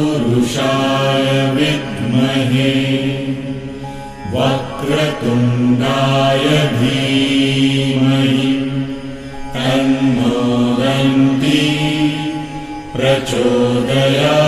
तत्पुरुषाय विद्महे वक्रतुण्डाय धीमहि तन्नो दन्ती प्रचोदयात्।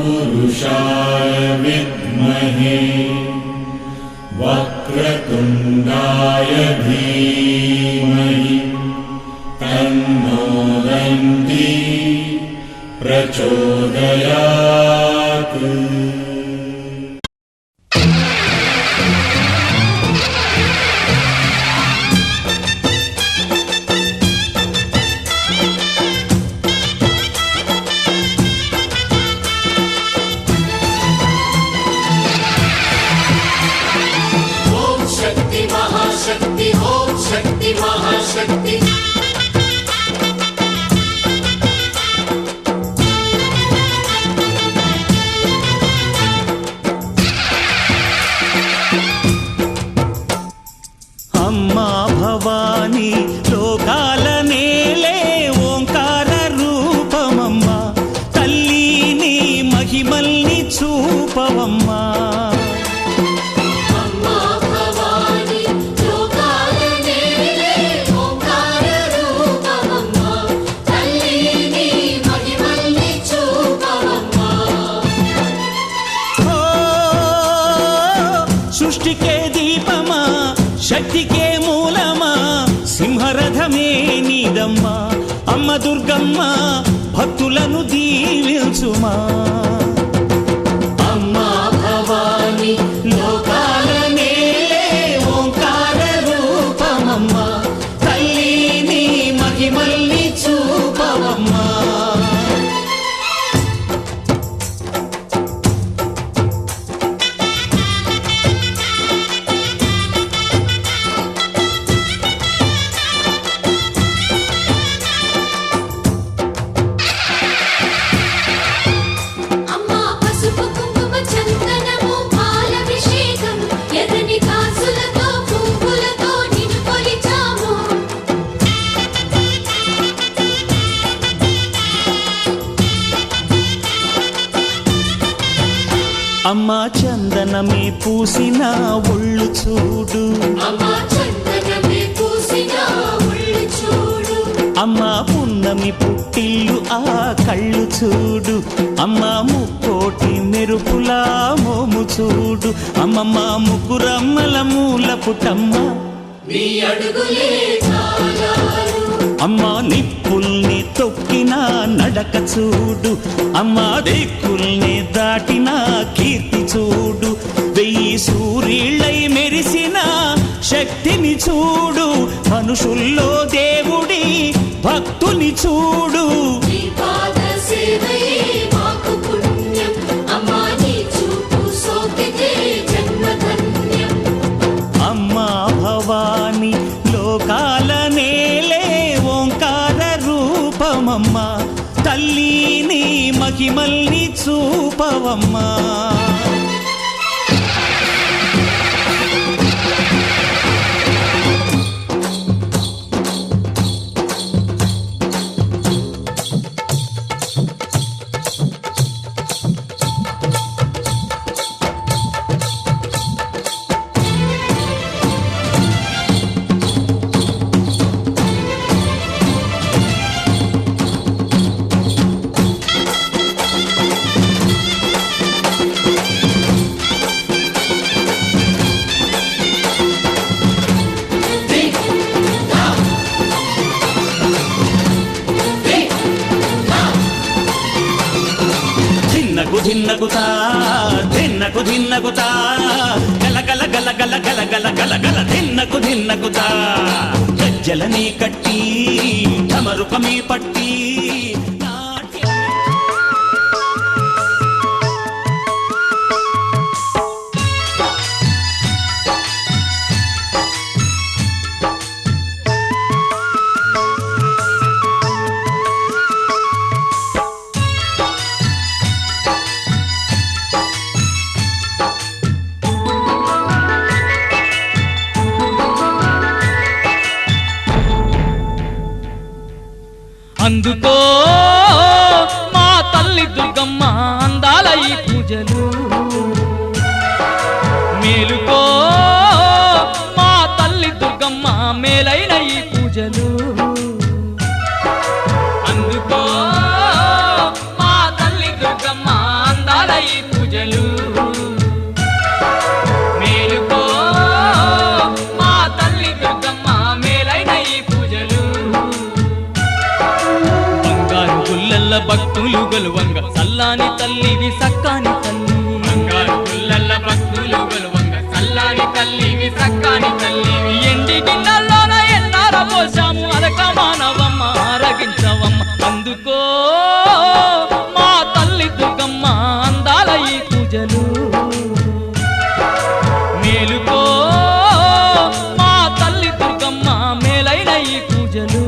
तत्पुरुषाय विद्महे वक्रतुण्डाय धीमहि तन्नो दन्ती प्रचोदयात्। महाशक्ति अम्मा भवानी लोकाल नेले ओंकार रूपमम्मा तल्ली महिमल्नि चूपवम्मा। సృష్టికే దీపమా శక్తికే మూలమా సింహరథమే నీదమ్మా అమ్మ దుర్గమ్మ భక్తులను దీవించుమా। అమ్మా భవాని లోకాల నేలే ఓంకార రూపమమ్మా తల్లిని మహిమల్ని చూపవమ్మా। అమ్మా చందనమే పూసిన ఒళ్ళు చూడు అమ్మా పున్నమి పుట్టిల్లు ఆ కళ్ళు చూడు అమ్మా ముక్కోటి మెరుపులా మోము చూడు అమ్మమ్మ ముగ్గురమ్మల మూల పుట్టమ్మ అమ్మా నిప్పుల్ని తొక్కిన నడక చూడు అమ్మా దిక్కుల్ని దాటిన కీర్తి చూడు వెయ్యి సూర్యుళ్ళై మెరిసిన శక్తిని చూడు మనుషుల్లో దేవుడి భక్తుని చూడు। అమ్మా భవాని లోకాల నేలే ఓంకార రూపమమ్మా తల్లిని మహిమల్ని చూపవమ్మా। ధిన్నగుతా ధిన్నకు ధిన్నగుతా గల గల గల గల గల గల గల గల ధిన్నగుతా గజ్జలని కట్టి ఢమరుకమే పట్టి అందుకో మా తల్లి దుర్గమ్మ అందాల ఈ పూజలు మేలుకో మా తల్లి దుర్గమ్మ మేలైన ఈ పూజలు అందుకో మా తల్లి దుర్గమ్మ అందాల ఈ పూజలు మేలుకో మా తల్లి దుర్గమ్మ మేలైన ఈ పూజలు బంగారు గుల్లల్ల భక్తులు గొలువంగ సల్లాని తల్లివి సక్కాని తల్లి బంగారు గుల్లల్ల భక్తులు గొలువంగ సల్లాని తల్లివి సక్కాని తల్లివి ఎండి గిన్నెల్లోన ఎన్నార పోసాము అదక మానవమ్మ ఆరగించవమ్మ అందుకో మా తల్లి దుర్గమ్మ అందాల ఈ పూజలు మేలుకో మా తల్లి దుర్గమ్మ మేలైన ఈ పూజలు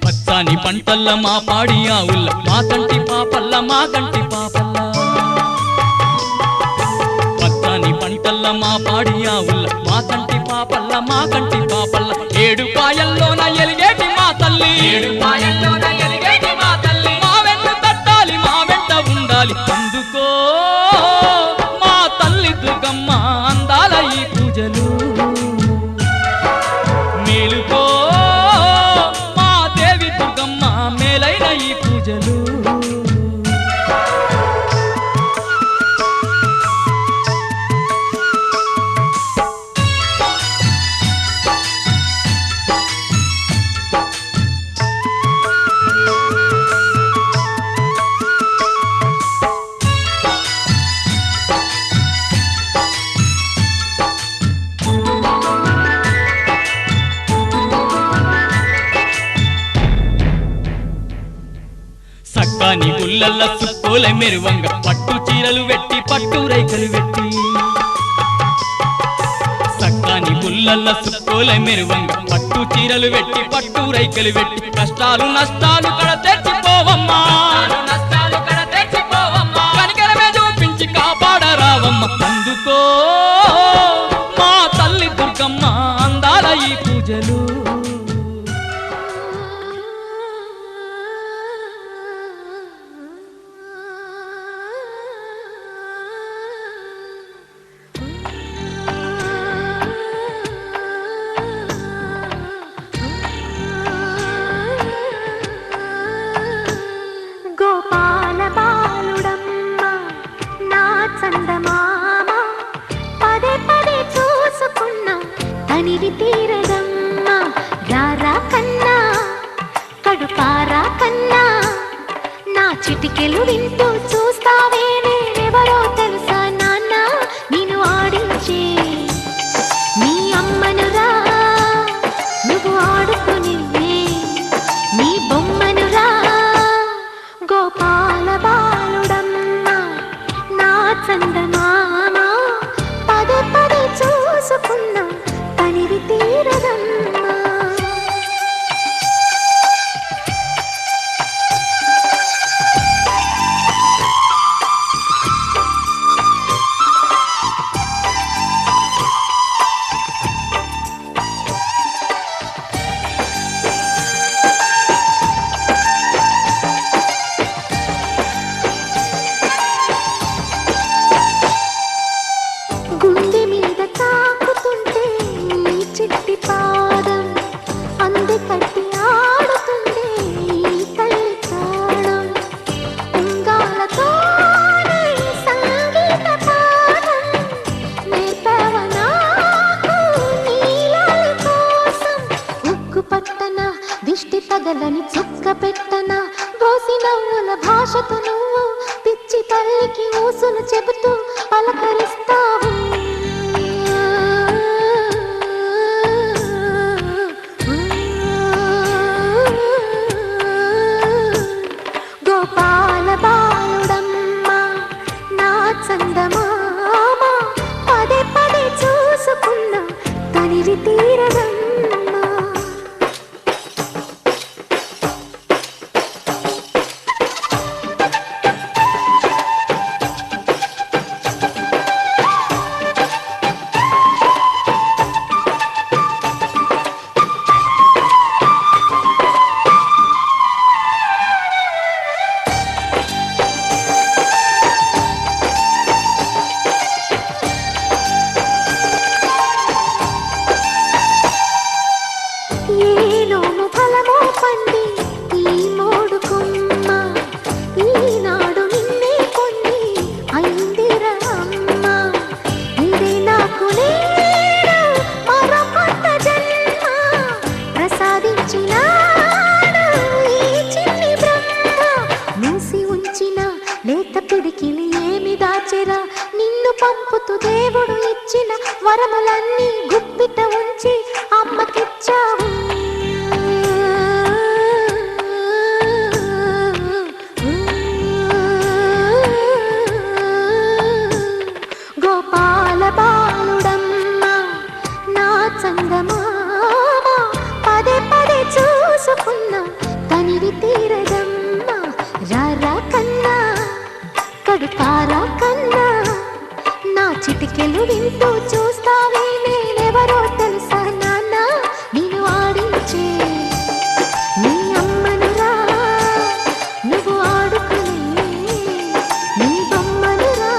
పచ్చాని పంటల్ల మా పాడి ఆవుల్ల మా కంటి పాపల్ల మా కంటి పాపల్ల పచ్చాని పంటల్ల మా పాడి ఆవుల్ల మా కంటి పాపల్ల మా కంటి పాపల్ల ఏడు పాయల్లోన ఎలిగేటి మా తల్లి ఏడు పాయల్లోన ఎలిగేటి మా తల్లి మా వెంట తట్టాలి మా వెంట ఉండాలి అందుకో మా తల్లి దుర్గమ్మ అందాల ఈ పూజలు మేలుకో మా దేవి దుర్గమ్మ మేలైన ఈ పూజలు సక్కాని గుల్లల్ల సుక్కోల మెరువంగ పట్టు చీరలు వెట్టి పట్టు రైకలు వెట్టి సక్కాని గుల్లల్ల సుక్కోల మెరువంగ పట్టు చీరలు వెట్టి పట్టు రైకలు వెట్టి కష్టాలు నష్టాలు కడ తెచ్చిపోవమ్మా కనికరమే చూపించి కాపాడరావమ్మ అందుకో మా తల్లి దుర్గమ్మ అందాల ఈ పూజలు గోపాల బాలుడమ్మ నా చందమామ పదే పదే చూసుకున్నా తనివి తీరదమ్మ రారా కన్నా కడుపారా కన్నా నా చిటికెలు వింటూ చూస్తావే నేనెవరో తెలుసా నాన్న నేను ఆడించే నీ అమ్మనురా నువ్వు ఆడుకుని నీ బొమ్మనురా గోపాల బాలుడమ్మ నా చందమామ పదే పదే చూసుకున్నా తనివి తీరదమ్మా గుండె మీద తాకుతుంటే నీ చిట్టి పాదం అంది కట్టి ఆడుతుండే ఈ తల్లి ప్రాణం ఉంగాలతోనే సంగీత పాఠం నేర్పవ నాకు నీలాలి కోసం ఉక్కు పట్టన దిష్టి తగలని చుక్క పెట్టన బోసి నవ్వుల భాషతో నువ్వు పిచ్చి తల్లికి ఊసును చెబుతూ పలకరిస్తావు గోపాల బాలుడమ్మ నా చందమామ వరములన్నీ గుప్పిట ఉంచి అమ్మకిచ్చావు. గోపాల బాలుడమ్మ నా చందమామ పదే పదే చూసుకున్నా తనివి తీరదమ్మ. రారా కన్నా కడుపారా కన్నా నా చిటికెలు వింటూ చూస్తావే నేనెవరో తెలుసా నాన్న. నేను ఆడించే నీ అమ్మనురా, నువ్వు ఆడుకునే నీ బొమ్మనురా.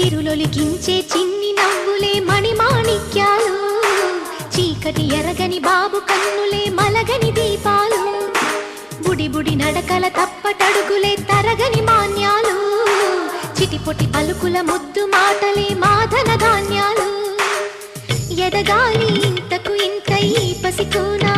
సిరులొలికించే చిన్ని నవ్వులే మణిమాణిక్యాలు చీకటి ఎరగని బాబు కన్నులే మలగని దీపాలు బుడి బుడి నడకల తప్పటడుగులే తరగని మాన్యాలు చిటిపొటి పలుకుల ముద్దు మాటలే మాధన ధాన్యాలు ఎదగాలి ఇంతకు ఇంత ఈ పసికోనా